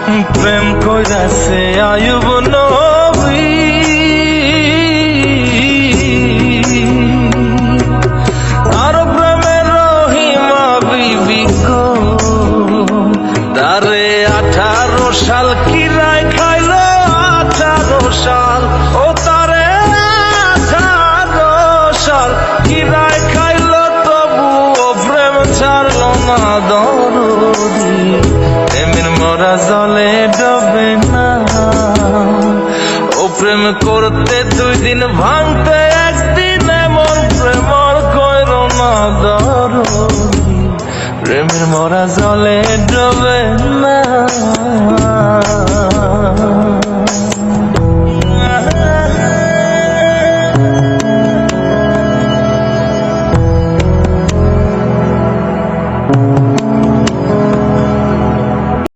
প্রেম কইরাছে আয়ুব নবী, আর প্রেমের রহিমা বিবি গো, তারে 18 সাল কিরায় খাইল, 18 সাল, ও তারে 18 সাল কিরায় খাইল, তবু ও প্রেম ছাড়ল না দরদি। প্রেমের মরা জলে ডবে না, ও প্রেম করতে 2 দিন, ভাঙতে 1 দিন, এমন প্রেম আর কইর না দরদি। প্রেমের মরা জলে ডবে না।